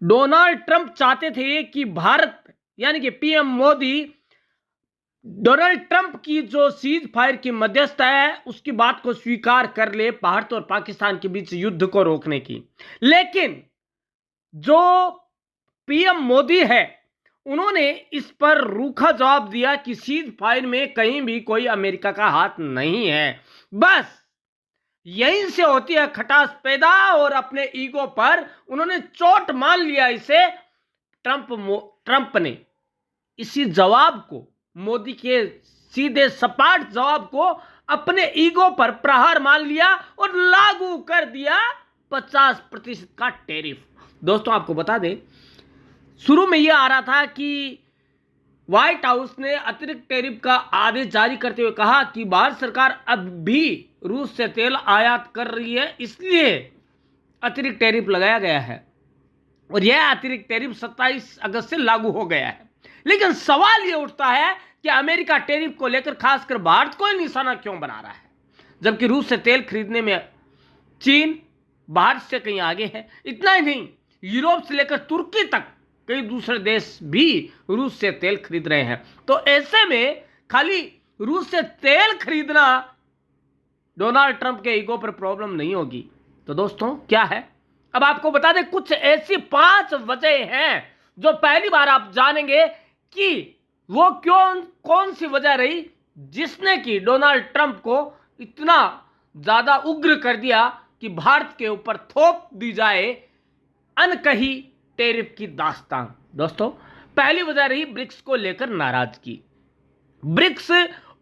Donald Trump चाहते थे कि भारत यानी कि पीएम मोदी डोनाल्ड ट्रंप की जो सीज फायर की मध्यस्थ है उसकी बात को स्वीकार कर ले भारत और पाकिस्तान के बीच युद्ध को रोकने की। लेकिन जो पीएम मोदी है उन्होंने इस पर रूखा जवाब दिया कि सीज फायर में कहीं भी कोई अमेरिका का हाथ नहीं है। बस यहीं से होती है खटास पैदा और अपने ईगो पर उन्होंने चोट मान लिया इसे। ट्रंप ने इसी जवाब को, मोदी के सीधे सपाट जवाब को अपने ईगो पर प्रहार मान लिया और लागू कर दिया 50% का टैरिफ। दोस्तों आपको बता दें, शुरू में यह आ रहा था कि व्हाइट हाउस ने अतिरिक्त टैरिफ का आदेश जारी करते हुए कहा कि भारत सरकार अब भी रूस से तेल आयात कर रही है, इसलिए अतिरिक्त टैरिफ लगाया गया है और यह अतिरिक्त टैरिफ 27 अगस्त से लागू हो गया है। लेकिन सवाल यह उठता है कि अमेरिका टैरिफ को लेकर खासकर भारत को निशाना क्यों बना रहा है, जबकि रूस से तेल खरीदने में चीन भारत से कहीं आगे है। इतना ही नहीं, यूरोप से लेकर तुर्की तक कई दूसरे देश भी रूस से तेल खरीद रहे हैं। तो ऐसे में खाली रूस से तेल खरीदना डोनाल्ड ट्रंप के ईगो पर प्रॉब्लम नहीं होगी। तो दोस्तों क्या है, अब आपको बता दें कुछ ऐसी 5 वजह हैं जो पहली बार आप जानेंगे कि वो कौन सी वजह रही जिसने कि डोनाल्ड ट्रंप को इतना ज्यादा उग्र कर दिया कि भारत के ऊपर थोप दी जाए अनकही टैरिफ की दास्तान। दोस्तों पहली वजह रही ब्रिक्स को लेकर नाराजगी। ब्रिक्स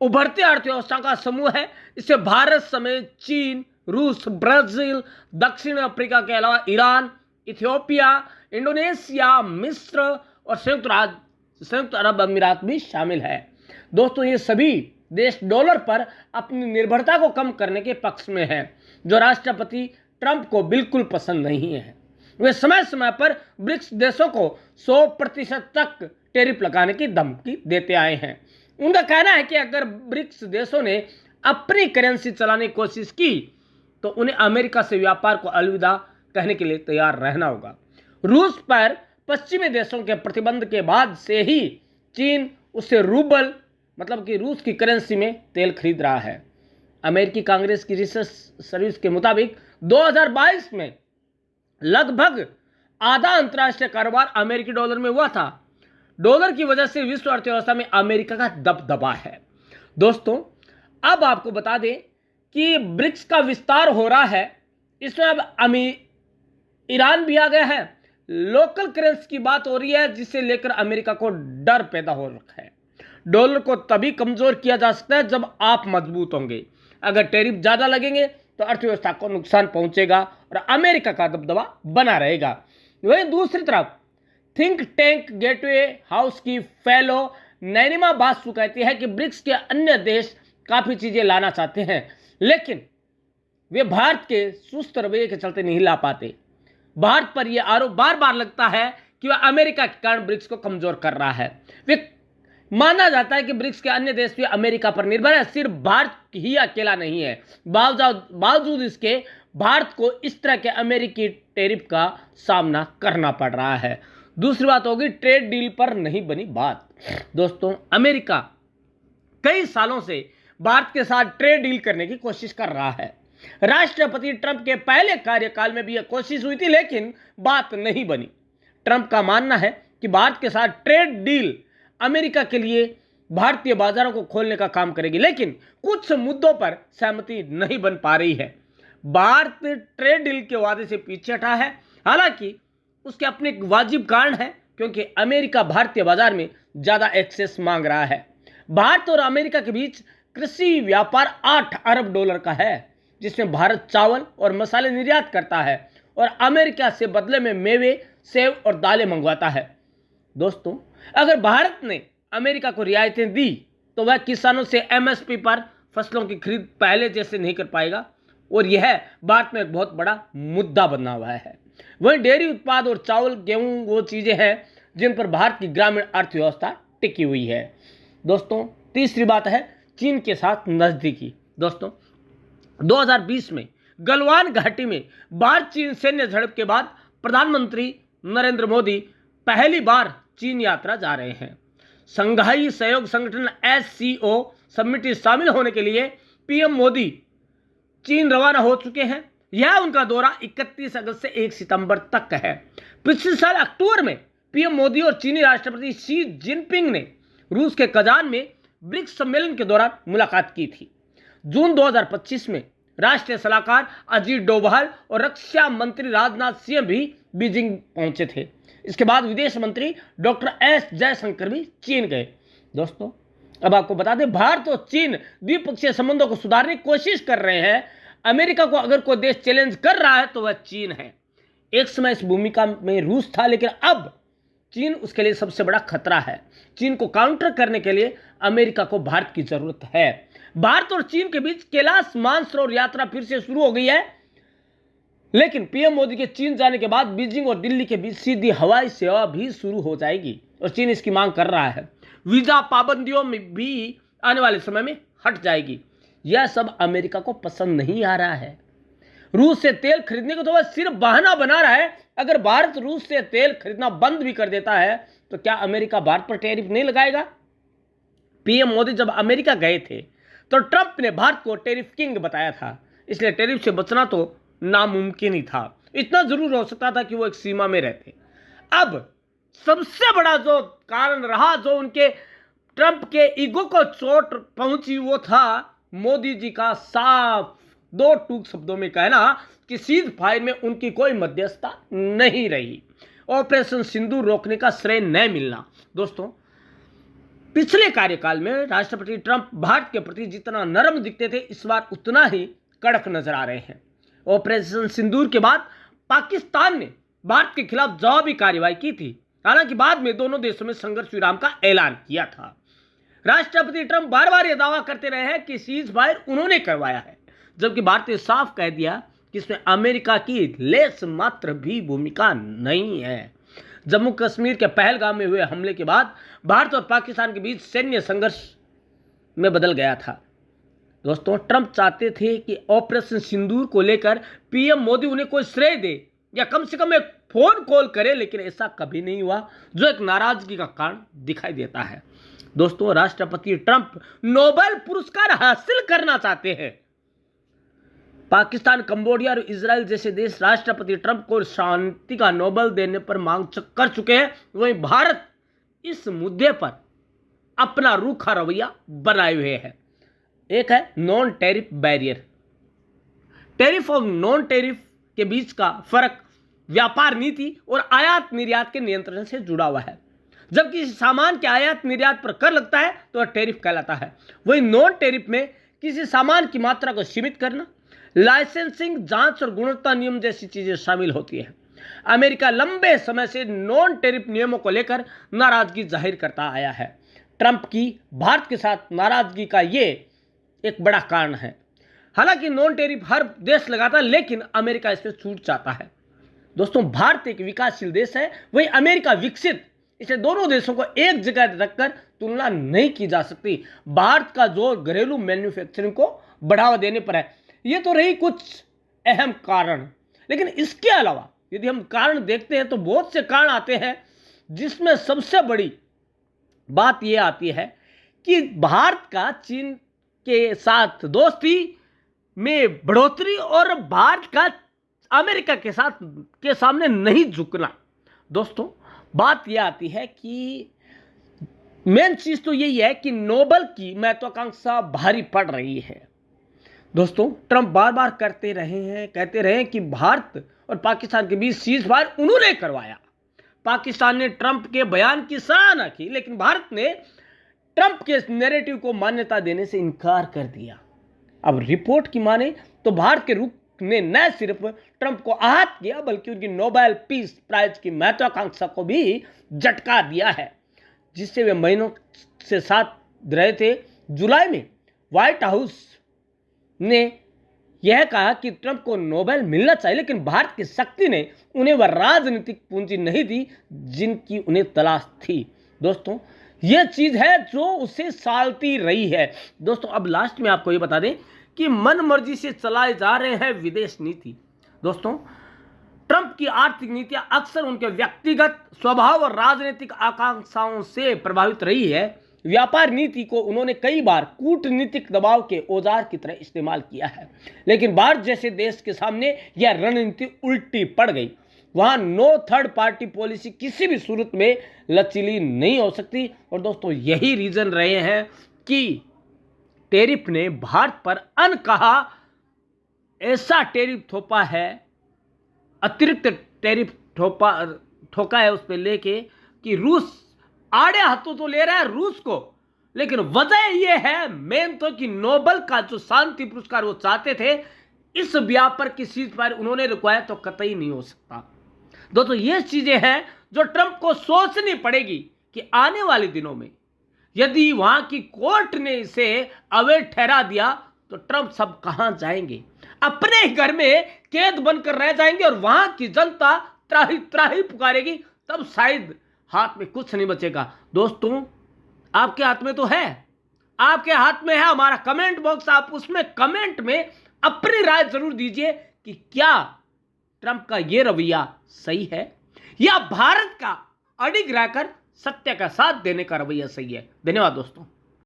उभरती अर्थव्यवस्था का समूह है। इससे भारत समेत चीन, रूस, ब्राजील, दक्षिण अफ्रीका के अलावा ईरान, इथियोपिया, इंडोनेशिया, मिस्र और संयुक्त अरब अमीरात भी शामिल है। दोस्तों ये सभी देश डॉलर पर अपनी निर्भरता को कम करने के पक्ष में हैं, जो राष्ट्रपति ट्रंप को बिल्कुल पसंद नहीं है। वे समय समय पर ब्रिक्स देशों को 100% तक टैरिफ लगाने की धमकी देते आए हैं। उनका कहना है कि अगर ब्रिक्स देशों ने अपनी करेंसी चलाने की कोशिश की तो उन्हें अमेरिका से व्यापार को अलविदा कहने के लिए तैयार रहना होगा। रूस पर पश्चिमी देशों के प्रतिबंध के बाद से ही चीन उससे रूबल मतलब कि रूस की करेंसी में तेल खरीद रहा है। अमेरिकी कांग्रेस की रिसर्च सर्विस के मुताबिक 2022 में लगभग आधा अंतर्राष्ट्रीय कारोबार अमेरिकी डॉलर में हुआ था। डॉलर की वजह से विश्व अर्थव्यवस्था में अमेरिका का दबदबा है। दोस्तों अब आपको बता दें कि ब्रिक्स का विस्तार हो रहा है, इसमें अब ईरान भी आ गया है। लोकल करेंसी की बात हो रही है जिसे लेकर अमेरिका को डर पैदा हो रखा है। डॉलर को तभी कमजोर किया जा सकता है जब आप मजबूत होंगे। अगर टैरिफ ज्यादा लगेंगे तो अर्थव्यवस्था को नुकसान पहुंचेगा और अमेरिका का दबदबा बना रहेगा। वहीं दूसरी तरफ थिंक टैंक गेटवे हाउस की फेलो नैनिमा बासु कहती है कि ब्रिक्स के अन्य देश काफी चीजें लाना चाहते हैं, लेकिन वे भारत के सुस्त रवैये के चलते नहीं ला पाते। भारत पर यह आरोप बार बार लगता है कि वह अमेरिका के कारण ब्रिक्स को कमजोर कर रहा है। वे माना जाता है कि ब्रिक्स के अन्य देश भी अमेरिका पर निर्भर है, सिर्फ भारत ही अकेला नहीं है। बावजूद इसके भारत को इस तरह के अमेरिकी टैरिफ का सामना करना पड़ रहा है। दूसरी बात होगी ट्रेड डील पर नहीं बनी बात। दोस्तों अमेरिका कई सालों से भारत के साथ ट्रेड डील करने की कोशिश कर रहा है। राष्ट्रपति ट्रंप के पहले कार्यकाल में भी यह कोशिश हुई थी, लेकिन बात नहीं बनी। ट्रंप का मानना है कि भारत के साथ ट्रेड डील अमेरिका के लिए भारतीय बाजारों को खोलने का काम करेगी, लेकिन कुछ मुद्दों पर सहमति नहीं बन पा रही है। भारत ट्रेड डील के वादे से पीछे हटा है, हालांकि उसके अपने एक वाजिब कारण है, क्योंकि अमेरिका भारतीय बाजार में ज्यादा एक्सेस मांग रहा है। भारत और अमेरिका के बीच कृषि व्यापार 8 अरब डॉलर का है, जिसमें भारत चावल और मसाले निर्यात करता है और अमेरिका से बदले में मेवे, सेब और दालें मंगवाता है। दोस्तों अगर भारत ने अमेरिका को रियायतें दी तो वह किसानों से एमएसपी पर फसलों की खरीद पहले जैसे नहीं कर पाएगा और यह भारत में एक बहुत बड़ा मुद्दा बना हुआ है। वहीं डेयरी उत्पाद और चावल, गेहूं वो चीजें हैं जिन पर भारत की ग्रामीण अर्थव्यवस्था टिकी हुई है। दोस्तों तीसरी बात है चीन के साथ नजदीकी। दोस्तों 2020 में गलवान घाटी में भारत चीन सैन्य झड़प के बाद प्रधानमंत्री नरेंद्र मोदी पहली बार चीन यात्रा जा रहे हैं। संघाई सहयोग संगठन SCO समिट में शामिल होने के लिए पीएम मोदी चीन रवाना हो चुके हैं। यह उनका दौरा 31 अगस्त से 1 सितंबर तक है। पिछले साल अक्टूबर में पीएम मोदी और चीनी राष्ट्रपति शी जिनपिंग ने रूस के कजान में ब्रिक्स सम्मेलन के दौरान मुलाकात की थी। जून 2025 में राष्ट्रीय सलाहकार अजीत डोभाल और रक्षा मंत्री राजनाथ सिंह भी बीजिंग पहुंचे थे। इसके बाद विदेश मंत्री डॉक्टर S जयशंकर भी चीन गए। दोस्तों, अब आपको बता दें, भारत और चीन द्विपक्षीय संबंधों को सुधारने की कोशिश कर रहे हैं। अमेरिका को अगर कोई देश चैलेंज कर रहा है तो वह चीन है। एक समय इस भूमिका में रूस था, लेकिन अब चीन उसके लिए सबसे बड़ा खतरा है। चीन को काउंटर करने के लिए अमेरिका को भारत की जरूरत है। भारत और चीन के बीच कैलाश मानसरोवर यात्रा फिर से शुरू हो गई है, लेकिन पीएम मोदी के चीन जाने के बाद बीजिंग और दिल्ली के बीच सीधी हवाई सेवा भी शुरू हो जाएगी और चीन इसकी मांग कर रहा है। वीजा पाबंदियों में भी आने वाले समय में हट जाएगी। यह सब अमेरिका को पसंद नहीं आ रहा है। रूस से तेल खरीदने को तो वह सिर्फ बहाना बना रहा है। अगर भारत रूस से तेल खरीदना बंद भी कर देता है तो क्या अमेरिका भारत पर टैरिफ नहीं लगाएगा? पीएम मोदी जब अमेरिका गए थे तो ट्रंप ने भारत को टैरिफ किंग बताया था, इसलिए टैरिफ से बचना तो नामुमकिन ही था। इतना जरूर हो सकता था कि वो एक सीमा में रहते। अब सबसे बड़ा जो कारण रहा, जो उनके ट्रंप के ईगो को चोट पहुंची, वो था मोदी जी का साफ दो टूक शब्दों में कहना कि सीज फायर में उनकी कोई मध्यस्थता नहीं रही। ऑपरेशन सिंदूर रोकने का श्रेय न मिलना। दोस्तों, पिछले कार्यकाल में राष्ट्रपति ट्रंप भारत के प्रति जितना नरम दिखते थे, इस बार उतना ही कड़क नजर आ रहे हैं। ऑपरेशन सिंदूर के बाद पाकिस्तान ने भारत के खिलाफ जवाबी कार्रवाई की थी। हालांकि बाद में दोनों देशों में संघर्ष विराम का ऐलान किया था। राष्ट्रपति ट्रंप बार बार यह दावा करते रहे हैं कि सीज फायर उन्होंने करवाया है, जबकि भारत ने साफ कह दिया कि इसमें अमेरिका की लेस मात्र भी भूमिका नहीं है। जम्मू कश्मीर के पहलगाम में हुए हमले के बाद भारत और पाकिस्तान के बीच सैन्य संघर्ष में बदल गया था। दोस्तों, ट्रंप चाहते थे कि ऑपरेशन सिंदूर को लेकर पीएम मोदी उन्हें कोई श्रेय दे या कम से कम एक फोन कॉल करे, लेकिन ऐसा कभी नहीं हुआ, जो एक नाराजगी का कारण दिखाई देता है। दोस्तों, राष्ट्रपति ट्रंप नोबेल पुरस्कार हासिल करना चाहते हैं। पाकिस्तान, कंबोडिया और इजराइल जैसे देश राष्ट्रपति ट्रंप को शांति का नोबेल देने पर मांग कर चुके हैं। वहीं भारत इस मुद्दे पर अपना रूखा रवैया बनाए हुए है। एक है नॉन टैरिफ बैरियर। टैरिफ और नॉन टैरिफ के बीच का फर्क व्यापार नीति और आयात निर्यात के नियंत्रण से जुड़ा हुआ है। जब किसी सामान के आयात निर्यात पर कर लगता है तो वह टैरिफ कहलाता है। वहीं नॉन टैरिफ में किसी सामान की मात्रा को सीमित करना, लाइसेंसिंग, जांच और गुणवत्ता नियम जैसी चीजें शामिल होती है। अमेरिका लंबे समय से नॉन टैरिफ नियमों को लेकर नाराजगी जाहिर करता आया है। ट्रंप की भारत के साथ नाराजगी का ये एक बड़ा कारण है। हालांकि नॉन टैरिफ हर देश लगाता है, लेकिन अमेरिका इसमें छूट चाहता है। दोस्तों, भारत एक विकासशील देश है, वही अमेरिका विकसित, इसलिए दोनों देशों को एक जगह रखकर तुलना नहीं की जा सकती। भारत का जोर घरेलू मैन्युफैक्चरिंग को बढ़ावा देने पर है। ये तो रही कुछ अहम कारण, लेकिन इसके अलावा यदि हम कारण देखते हैं तो बहुत से कारण आते हैं, जिसमें सबसे बड़ी बात यह आती है कि भारत का चीन के साथ दोस्ती में बढ़ोतरी और भारत का अमेरिका के साथ के सामने नहीं झुकना। दोस्तों, बात यह आती है कि मेन चीज तो यही है कि नोबेल की महत्वाकांक्षा भारी पड़ रही है। दोस्तों, ट्रंप बार बार कहते रहे हैं कि भारत और पाकिस्तान के बीच सीज फायर उन्होंने करवाया। पाकिस्तान ने ट्रंप के बयान की सराहना की, लेकिन भारत ने ट्रंप के नैरेटिव को मान्यता देने से इनकार कर दिया। अब रिपोर्ट की माने तो भारत के रुख ने न सिर्फ ट्रंप को आहत किया, बल्कि उनकी नोबेल पीस प्राइज की महत्वाकांक्षा को भी झटका दिया है, जिससे वे महीनों से साथ रहे थे। जुलाई में व्हाइट हाउस ने यह कहा कि ट्रंप को नोबेल मिलना चाहिए, लेकिन भारत की शक्ति ने उन्हें वह राजनीतिक पूंजी नहीं दी जिनकी उन्हें तलाश थी। दोस्तों, यह चीज है जो उसे सालती रही है। दोस्तों, अब लास्ट में आपको ये बता दें कि मन मर्जी से चलाए जा रहे हैं विदेश नीति। दोस्तों, ट्रंप की आर्थिक नीतियां अक्सर उनके व्यक्तिगत स्वभाव और राजनीतिक आकांक्षाओं से प्रभावित रही है। व्यापार नीति को उन्होंने कई बार कूटनीतिक दबाव के औजार की तरह इस्तेमाल किया है, लेकिन भारत जैसे देश के सामने यह रणनीति उल्टी पड़ गई। वहां नो थर्ड पार्टी पॉलिसी किसी भी सूरत में लचीली नहीं हो सकती। और दोस्तों, यही रीजन रहे हैं कि टैरिफ ने भारत पर अनकहा ऐसा टैरिफ थोपा है, अतिरिक्त टैरिफ ठोका है उस पर लेके कि रूस आड़े हाथों तो ले रहा है रूस को। लेकिन वजह यह है मेन तो कि नोबेल का जो शांति पुरस्कार वो चाहते थे, इस व्यापार की सीज फायर उन्होंने रुकवाया तो कतई नहीं हो सकता। दोस्तों, ये चीजें हैं जो ट्रंप को सोचनी पड़ेगी कि आने वाले दिनों में यदि वहां की कोर्ट ने इसे अवैध ठहरा दिया तो ट्रंप सब कहां जाएंगे? अपने ही घर में कैद बनकर रह जाएंगे और वहां की जनता त्राही त्राही पुकारेगी, तब शायद हाथ में कुछ नहीं बचेगा। दोस्तों, आपके हाथ में तो है, आपके हाथ में है हमारा कमेंट बॉक्स। आप उसमें कमेंट में अपनी राय जरूर दीजिए कि क्या ट्रंप का यह रवैया सही है या भारत का अडिग रहकर सत्य का साथ देने का रवैया सही है। धन्यवाद दोस्तों।